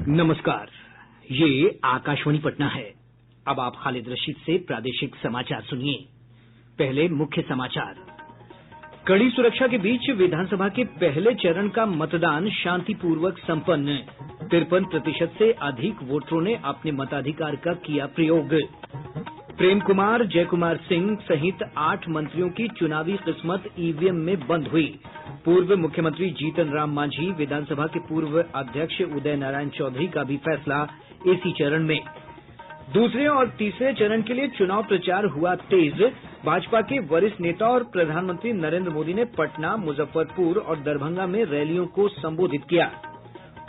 नमस्कार, ये आकाशवाणी पटना है। अब आप खालिद रशीद से प्रादेशिक समाचार सुनिए। पहले मुख्य समाचार। कड़ी सुरक्षा के बीच विधानसभा के पहले चरण का मतदान शांतिपूर्वक संपन्न। 53% से अधिक वोटरों ने अपने मताधिकार का किया प्रयोग। प्रेम कुमार, जय कुमार सिंह सहित 8 मंत्रियों की चुनावी किस्मत ईवीएम में बंद हुई। पूर्व मुख्यमंत्री जीतन राम मांझी, विधानसभा के पूर्व अध्यक्ष उदय नारायण चौधरी का भी फैसला इसी चरण में। दूसरे और तीसरे चरण के लिए चुनाव प्रचार हुआ तेज। भाजपा के वरिष्ठ नेता और प्रधानमंत्री नरेंद्र मोदी ने पटना, मुजफ्फरपुर और दरभंगा में रैलियों को संबोधित किया।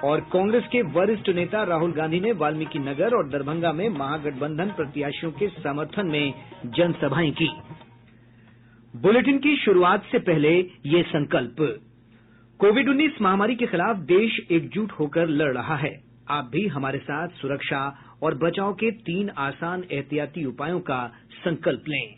और कांग्रेस के वरिष्ठ नेता राहुल गांधी ने वाल्मीकिनगर और दरभंगा में महागठबंधन प्रत्याशियों के समर्थन में जनसभाएं की। बुलेटिन की शुरुआत से पहले ये संकल्प। कोविड-19 महामारी के खिलाफ देश एकजुट होकर लड़ रहा है। आप भी हमारे साथ सुरक्षा और बचाव के 3 आसान एहतियाती उपायों का संकल्प लें।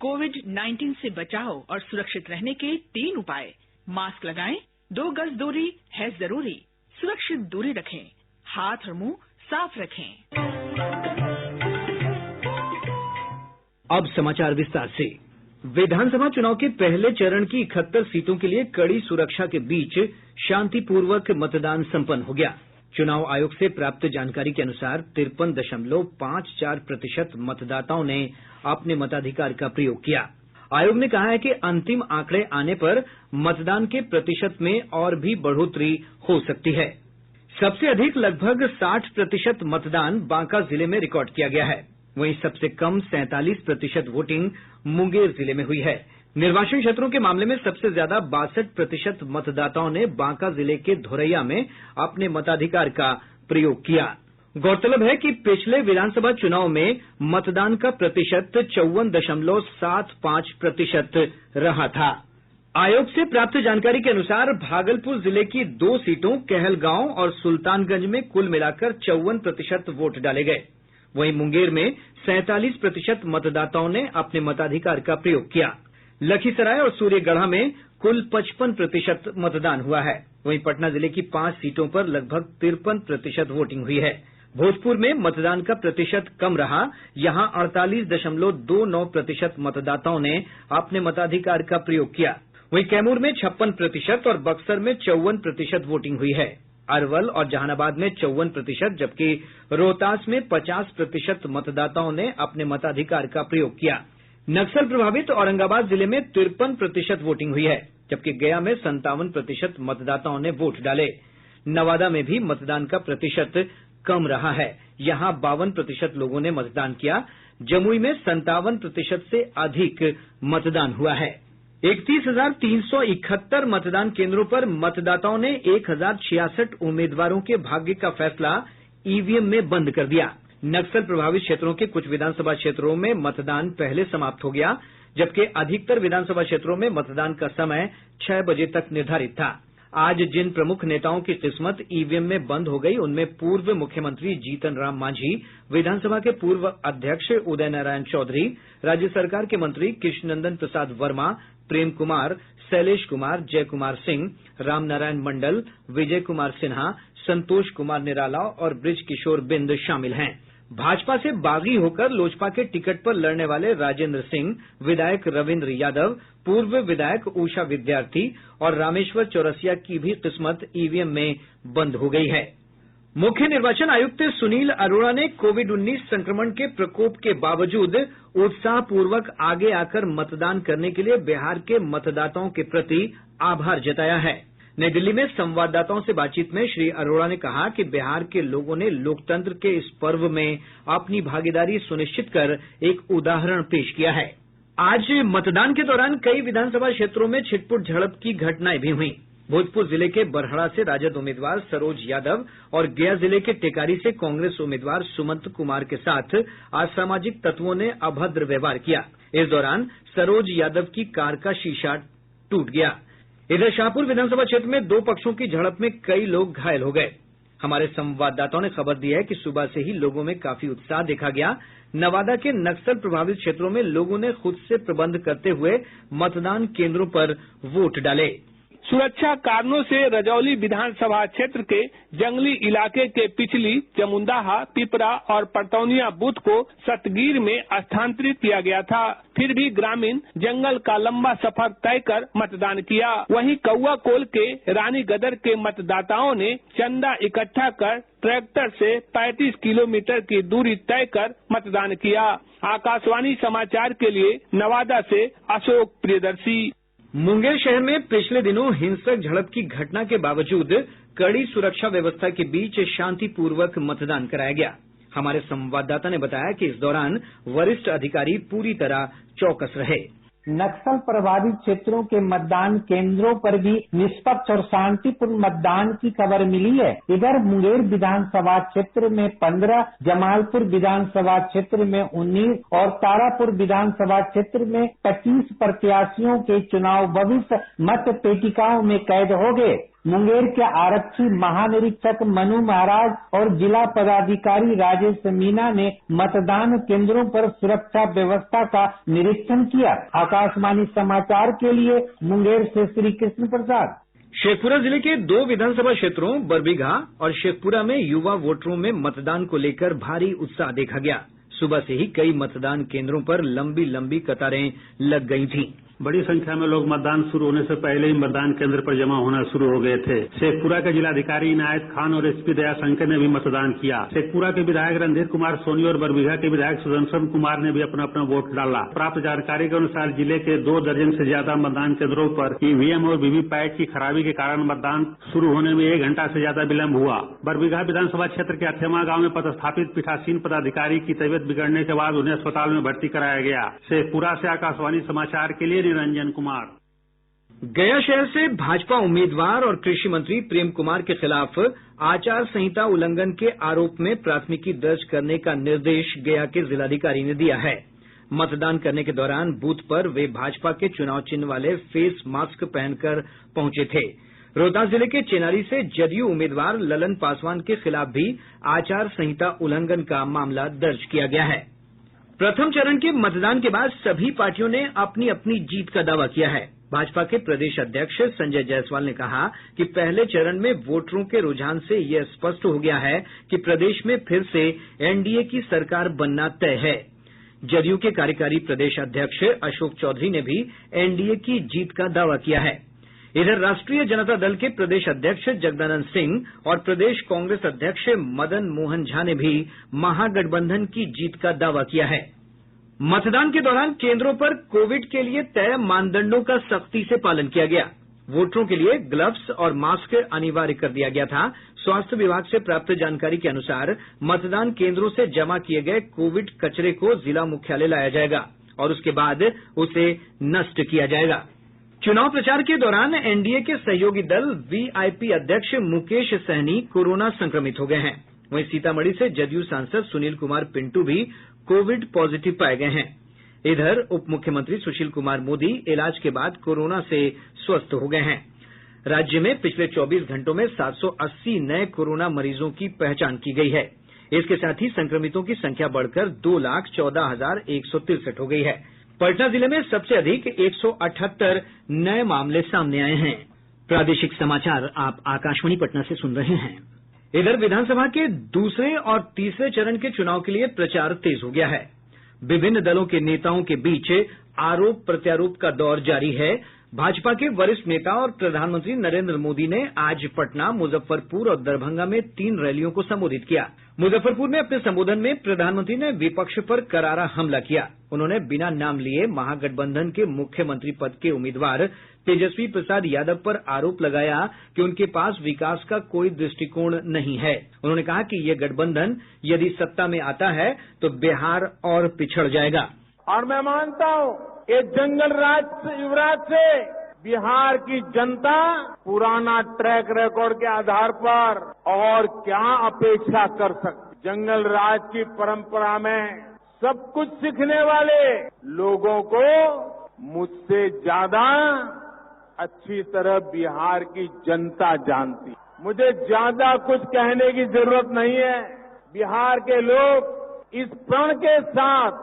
कोविड-19 से बचाव और सुरक्षित रहने के 3 उपाय। मास्क लगाएं, 2 गज दूरी है जरूरी, सुरक्षित दूरी रखें, हाथ और मुंह साफ रखें। अब समाचार विस्तार से। विधानसभा चुनाव के पहले चरण की 71 सीटों के लिए कड़ी सुरक्षा के बीच शांतिपूर्वक मतदान संपन्न हो गया। चुनाव आयोग से प्राप्त जानकारी के अनुसार 53.54% मतदाताओं ने अपने मताधिकार का प्रयोग किया। आयोग ने कहा है कि अंतिम आंकड़े आने पर मतदान के प्रतिशत में और भी बढ़ोतरी हो सकती है। सबसे अधिक लगभग 60% मतदान बांका जिले में रिकॉर्ड किया गया है। वहीं सबसे कम 47% वोटिंग मुंगेर जिले में हुई है। निर्वाचन क्षेत्रों के मामले में सबसे ज्यादा 62% मतदाताओं ने बांका जिले के धोरैया में अपने मताधिकार का प्रयोग किया। गौरतलब है कि पिछले विधानसभा चुनाव में मतदान का प्रतिशत 54.75% रहा था। आयोग से प्राप्त जानकारी के अनुसार भागलपुर जिले की 2 सीटों कहलगांव और सुल्तानगंज में कुल मिलाकर 54% वोट डाले गये। वहीं मुंगेर में 47% मतदाताओं ने अपने मताधिकार का प्रयोग किया। लखीसराय और सूर्यगढ़ा में कुल 55% मतदान हुआ है। वहीं पटना जिले की 5 सीटों पर लगभग 53% वोटिंग हुई है। भोजपुर में मतदान का प्रतिशत कम रहा। यहां 48.29% मतदाताओं ने अपने मताधिकार का प्रयोग किया। वहीं कैमूर में 56% और बक्सर में 54% वोटिंग हुई है। अरवल और जहानाबाद में 54%, जबकि रोहतास में 50% मतदाताओं ने अपने मताधिकार का प्रयोग किया। नक्सल प्रभावित औरंगाबाद जिले में 53% वोटिंग हुई है, जबकि गया में 57% मतदाताओं ने वोट डाले। नवादा में भी मतदान का प्रतिशत कम रहा है। यहां 52% लोगों ने मतदान किया। जमुई में 57% से अधिक मतदान हुआ है। 31,371 मतदान केंद्रों पर मतदाताओं ने 1066 उम्मीदवारों के भाग्य का फैसला ईवीएम में बंद कर दिया। नक्सल प्रभावित क्षेत्रों के कुछ विधानसभा क्षेत्रों में मतदान पहले समाप्त हो गया, जबकि अधिकतर विधानसभा क्षेत्रों में मतदान का समय 6 बजे तक निर्धारित था। आज जिन प्रमुख नेताओं की किस्मत ईवीएम में बंद हो गई, उनमें पूर्व मुख्यमंत्री जीतन राम मांझी, विधानसभा के पूर्व अध्यक्ष उदय नारायण चौधरी, राज्य सरकार के मंत्री कृष्णनंदन प्रसाद वर्मा, प्रेम कुमार, शैलेश कुमार, जय कुमार सिंह, रामनारायण मंडल, विजय कुमार सिन्हा, संतोष कुमार निराला और ब्रिजकिशोर बिंद शामिल हैं। भाजपा से बागी होकर लोजपा के टिकट पर लड़ने वाले राजेंद्र सिंह, विधायक रविंद्र यादव, पूर्व विधायक उषा विद्यार्थी और रामेश्वर चौरसिया की भी किस्मत ईवीएम में बंद हो गई है। मुख्य निर्वाचन आयुक्त सुनील अरोड़ा ने कोविड-19 संक्रमण के प्रकोप के बावजूद उत्साहपूर्वक आगे आकर मतदान करने के लिए बिहार के मतदाताओं के प्रति आभार जताया है। नई दिल्ली में संवाददाताओं से बातचीत में श्री अरोड़ा ने कहा कि बिहार के लोगों ने लोकतंत्र के इस पर्व में अपनी भागीदारी सुनिश्चित कर एक उदाहरण पेश किया है। आज मतदान के दौरान कई विधानसभा क्षेत्रों में छिटपुट झड़प की घटनाएं भी हुई। भोजपुर जिले के बरहड़ा से राजद उम्मीदवार सरोज यादव और गया जिले के टेकारी से कांग्रेस उम्मीदवार सुमंत कुमार के साथ असामाजिक तत्वों ने अभद्र व्यवहार किया। इस दौरान सरोज यादव की कार का शीशा टूट गया। इधर शाहपुर विधानसभा क्षेत्र में 2 पक्षों की झड़प में कई लोग घायल हो गये। हमारे संवाददाताओं ने खबर दी है कि सुबह से ही लोगों में काफी उत्साह देखा गया। नवादा के नक्सल प्रभावित क्षेत्रों में लोगों ने खुद से प्रबंध करते हुए मतदान केंद्रों पर वोट डाले। सुरक्षा कारणों से रजौली विधानसभा क्षेत्र के जंगली इलाके के पिछली चमुंदाहा, पिपरा और परतौनिया बूथ को सतगीर में स्थानांतरित किया गया था। फिर भी ग्रामीण जंगल का लंबा सफर तय कर मतदान किया। वहीं कौआकोल के रानीगदर के मतदाताओं ने चंदा इकट्ठा कर ट्रैक्टर से 35 किलोमीटर की दूरी तय कर मतदान किया। आकाशवाणी समाचार के लिए नवादा से अशोक प्रियदर्शी। मुंगेर शहर में पिछले दिनों हिंसक झड़प की घटना के बावजूद कड़ी सुरक्षा व्यवस्था के बीच शांतिपूर्वक मतदान कराया गया। हमारे संवाददाता ने बताया कि इस दौरान वरिष्ठ अधिकारी पूरी तरह चौकस रहे। नक्सल प्रभावित क्षेत्रों के मतदान केंद्रों पर भी निष्पक्ष और शांतिपूर्ण मतदान की खबर मिली है। इधर मुंगेर विधानसभा क्षेत्र में 15, जमालपुर विधानसभा क्षेत्र में 19 और तारापुर विधानसभा क्षेत्र में 25 प्रत्याशियों के चुनाव भविष्य मत पेटिकाओं में कैद हो गए। मुंगेर के आरक्षी महानिरीक्षक मनु महाराज और जिला पदाधिकारी राजेश मीना ने मतदान केंद्रों पर सुरक्षा व्यवस्था का निरीक्षण किया। आकाशवाणी समाचार के लिए मुंगेर से श्री कृष्ण प्रसाद। शेखपुरा जिले के 2 विधानसभा क्षेत्रों बरबीघा और शेखपुरा में युवा वोटरों में मतदान को लेकर भारी उत्साह देखा गया। सुबह से ही कई मतदान केंद्रों पर लंबी लंबी कतारें लग गई थीं। बड़ी संख्या में लोग मतदान शुरू होने से पहले ही मतदान केंद्र पर जमा होना शुरू हो गए थे। शेखपुरा के जिलाधिकारी इनायत खान और एसपी दयाशंकर ने भी मतदान किया। शेखपुरा के विधायक रणधीर कुमार सोनी और बरबीघा के विधायक सुदर्शन कुमार ने भी अपना अपना वोट डाला। प्राप्त जानकारी के अनुसार जिले के 2 दर्जन से ज्यादा मतदान केंद्रों पर ईवीएम और वीवीपैट की खराबी के कारण मतदान शुरू होने में 1 घंटा से ज्यादा विलंब हुआ। बरबीघा विधानसभा क्षेत्र के अथेमा गाँव में पदस्थापित पीठासीन पदाधिकारी की तबियत बिगड़ने के बाद उन्हें अस्पताल में भर्ती कराया गया। शेखपुरा से आकाशवाणी समाचार के लिए निरंजन कुमार। गया शहर से भाजपा उम्मीदवार और कृषि मंत्री प्रेम कुमार के खिलाफ आचार संहिता उल्लंघन के आरोप में प्राथमिकी दर्ज करने का निर्देश गया के जिलाधिकारी ने दिया है। मतदान करने के दौरान बूथ पर वे भाजपा के चुनाव चिन्ह वाले फेस मास्क पहनकर पहुंचे थे। रोहतास जिले के चेनारी से जदयू उम्मीदवार ललन पासवान के खिलाफ भी आचार संहिता उल्लंघन का मामला दर्ज किया गया है। प्रथम चरण के मतदान के बाद सभी पार्टियों ने अपनी अपनी जीत का दावा किया है। भाजपा के प्रदेश अध्यक्ष संजय जायसवाल ने कहा कि पहले चरण में वोटरों के रुझान से यह स्पष्ट हो गया है कि प्रदेश में फिर से एनडीए की सरकार बनना तय है। जदयू के कार्यकारी प्रदेश अध्यक्ष अशोक चौधरी ने भी एनडीए की जीत का दावा किया है। इधर राष्ट्रीय जनता दल के प्रदेश अध्यक्ष जगदानंद सिंह और प्रदेश कांग्रेस अध्यक्ष मदन मोहन झा ने भी महागठबंधन की जीत का दावा किया है। मतदान के दौरान केंद्रों पर कोविड के लिए तय मानदंडों का सख्ती से पालन किया गया। वोटरों के लिए ग्लव्स और मास्क अनिवार्य कर दिया गया था। स्वास्थ्य विभाग से प्राप्त जानकारी के अनुसार मतदान केंद्रों से जमा किए गए कोविड कचरे को जिला मुख्यालय लाया जाएगा और उसके बाद उसे नष्ट किया जाएगा। चुनाव प्रचार के दौरान एनडीए के सहयोगी दल वीआईपी अध्यक्ष मुकेश सहनी कोरोना संक्रमित हो गए हैं। वहीं सीतामढ़ी से जदयू सांसद सुनील कुमार पिंटू भी कोविड पॉजिटिव पाए गए हैं। इधर उप मुख्यमंत्री सुशील कुमार मोदी इलाज के बाद कोरोना से स्वस्थ हो गए हैं। राज्य में पिछले 24 घंटों में 780 नए कोरोना मरीजों की पहचान की गई है। इसके साथ ही संक्रमितों की संख्या बढ़कर 2,14,163 हो गई है। पटना जिले में सबसे अधिक 178 नए मामले सामने आए हैं। प्रादेशिक समाचार आप आकाशवाणी पटना से सुन रहे हैं। इधर विधानसभा के दूसरे और तीसरे चरण के चुनाव के लिए प्रचार तेज हो गया है। विभिन्न दलों के नेताओं के बीच आरोप प्रत्यारोप का दौर जारी है। भाजपा के वरिष्ठ नेता और प्रधानमंत्री नरेंद्र मोदी ने आज पटना, मुजफ्फरपुर और दरभंगा में 3 रैलियों को संबोधित किया। मुजफ्फरपुर में अपने संबोधन में प्रधानमंत्री ने विपक्ष पर करारा हमला किया। उन्होंने बिना नाम लिए महागठबंधन के मुख्यमंत्री पद के उम्मीदवार तेजस्वी प्रसाद यादव पर आरोप लगाया कि उनके पास विकास का कोई दृष्टिकोण नहीं है। उन्होंने कहा कि ये गठबंधन यदि सत्ता में आता है तो बिहार और पिछड़ जाएगा। और मैं मानता हूँ ये जंगल राज युवराज से बिहार की जनता पुराना ट्रैक रिकॉर्ड के आधार पर और क्या अपेक्षा कर सकती। जंगल राज की परंपरा में सब कुछ सीखने वाले लोगों को मुझसे ज्यादा अच्छी तरह बिहार की जनता जानती। मुझे ज्यादा कुछ कहने की जरूरत नहीं है। बिहार के लोग इस प्रण के साथ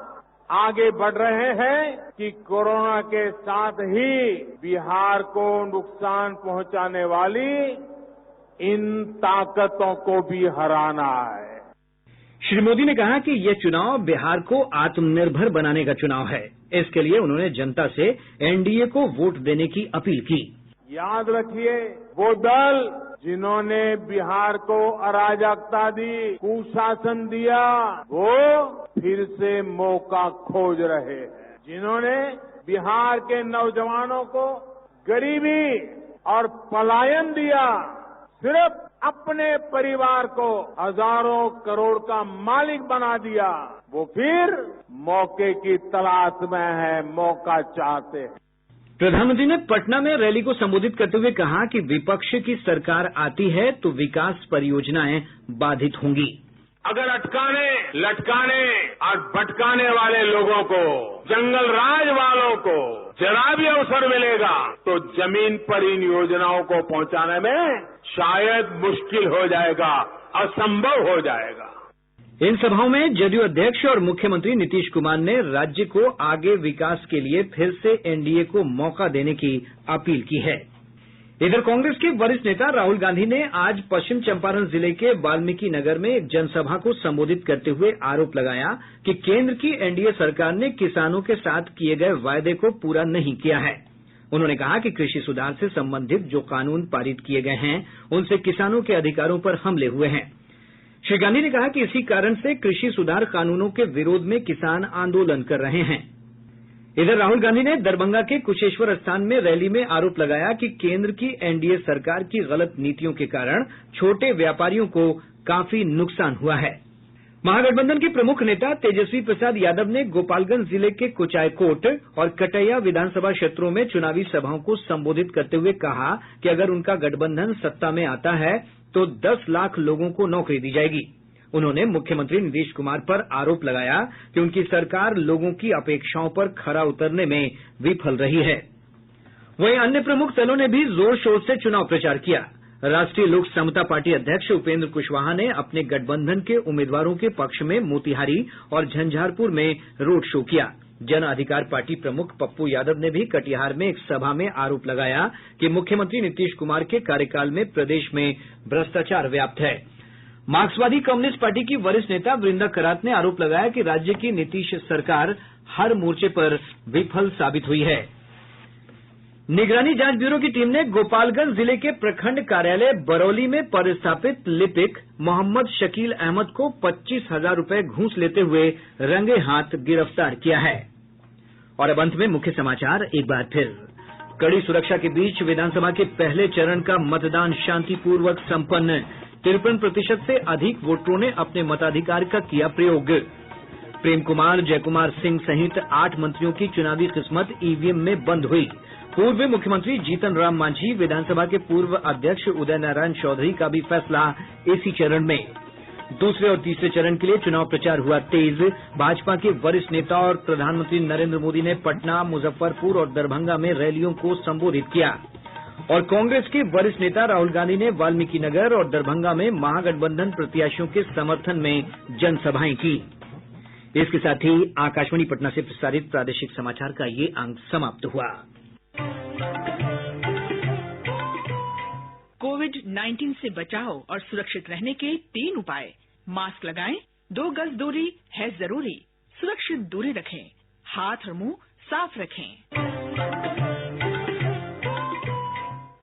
आगे बढ़ रहे हैं कि कोरोना के साथ ही बिहार को नुकसान पहुंचाने वाली इन ताकतों को भी हराना है। श्री मोदी ने कहा कि यह चुनाव बिहार को आत्मनिर्भर बनाने का चुनाव है। इसके लिए उन्होंने जनता से एनडीए को वोट देने की अपील की। याद रखिए, वो दल जिन्होंने बिहार को अराजकता दी, कुशासन दिया, वो फिर से मौका खोज रहे हैं। जिन्होंने बिहार के नौजवानों को गरीबी और पलायन दिया, सिर्फ अपने परिवार को हजारों करोड़ का मालिक बना दिया, वो फिर मौके की तलाश में है, मौका चाहते हैं। प्रधानमंत्री ने पटना में रैली को संबोधित करते हुए कहा कि विपक्ष की सरकार आती है तो विकास परियोजनाएं बाधित होंगी। अगर अटकाने, लटकाने और भटकाने वाले लोगों को, जंगल राज वालों को जरा भी अवसर मिलेगा तो जमीन पर इन योजनाओं को पहुंचाने में शायद मुश्किल हो जाएगा, असंभव हो जाएगा। इन सभाओं में जदयू अध्यक्ष और मुख्यमंत्री नीतीश कुमार ने राज्य को आगे विकास के लिए फिर से एनडीए को मौका देने की अपील की है। इधर कांग्रेस के वरिष्ठ नेता राहुल गांधी ने आज पश्चिम चंपारण जिले के वाल्मीकि नगर में एक जनसभा को संबोधित करते हुए आरोप लगाया कि केंद्र की एनडीए सरकार ने किसानों के साथ किए गए वायदे को पूरा नहीं किया है। उन्होंने कहा कि कृषि सुधार से संबंधित जो कानून पारित किए गए हैं, उनसे किसानों के अधिकारों पर हमले हुए हैं। श्री गांधी ने कहा कि इसी कारण से कृषि सुधार कानूनों के विरोध में किसान आंदोलन कर रहे हैं। इधर राहुल गांधी ने दरभंगा के कुशेश्वर स्थान में रैली में आरोप लगाया कि केंद्र की एनडीए सरकार की गलत नीतियों के कारण छोटे व्यापारियों को काफी नुकसान हुआ है। महागठबंधन के प्रमुख नेता तेजस्वी प्रसाद यादव ने गोपालगंज जिले के कुचायकोट और कटैया विधानसभा क्षेत्रों में चुनावी सभाओं को संबोधित करते हुए कहा कि अगर उनका गठबंधन सत्ता में आता है तो 10 लाख लोगों को नौकरी दी जाएगी। उन्होंने मुख्यमंत्री नीतीश कुमार पर आरोप लगाया कि उनकी सरकार लोगों की अपेक्षाओं पर खरा उतरने में विफल रही है। वहीं अन्य प्रमुख दलों ने भी जोर शोर से चुनाव प्रचार किया। राष्ट्रीय लोक समता पार्टी अध्यक्ष उपेंद्र कुशवाहा ने अपने गठबंधन के उम्मीदवारों के पक्ष में मोतिहारी और झंझारपुर में रोड शो किया। जन अधिकार पार्टी प्रमुख पप्पू यादव ने भी कटिहार में एक सभा में आरोप लगाया कि मुख्यमंत्री नीतीश कुमार के कार्यकाल में प्रदेश में भ्रष्टाचार व्याप्त है। मार्क्सवादी कम्युनिस्ट पार्टी की वरिष्ठ नेता वृंदा करात ने आरोप लगाया कि राज्य की नीतीश सरकार हर मोर्चे पर विफल साबित हुई है। निगरानी जांच ब्यूरो की टीम ने गोपालगंज जिले के प्रखंड कार्यालय बरौली में पदस्थापित लिपिक मोहम्मद शकील अहमद को 25,000 रुपए घूस लेते हुए रंगे हाथ गिरफ्तार किया है। और अब अंत में मुख्य समाचार एक बार फिर। कड़ी सुरक्षा के बीच विधानसभा के पहले चरण का मतदान शांतिपूर्वक संपन्न। 53% से अधिक वोटरों ने अपने मताधिकार का किया प्रयोग। प्रेम कुमार, जयकुमार सिंह सहित 8 मंत्रियों की चुनावी किस्मत ईवीएम में बंद हुई। पूर्व मुख्यमंत्री जीतन राम मांझी, विधानसभा के पूर्व अध्यक्ष उदय नारायण चौधरी का भी फैसला इसी चरण में। दूसरे और तीसरे चरण के लिए चुनाव प्रचार हुआ तेज। भाजपा के वरिष्ठ नेता और प्रधानमंत्री नरेंद्र मोदी ने पटना, मुजफ्फरपुर और दरभंगा में रैलियों को संबोधित किया। और कांग्रेस के वरिष्ठ नेता राहुल गांधी ने वाल्मीकि नगर और दरभंगा में महागठबंधन प्रत्याशियों के समर्थन में जनसभाएं की। इसके साथ ही आकाशवाणी पटना से प्रसारित प्रादेशिक समाचार का ये अंक समाप्त हुआ। कोविड-19 से बचाव और सुरक्षित रहने के 3 उपाय। मास्क लगाएं, 2 गज दूरी है जरूरी, सुरक्षित दूरी रखें, हाथ और मुंह साफ रखें।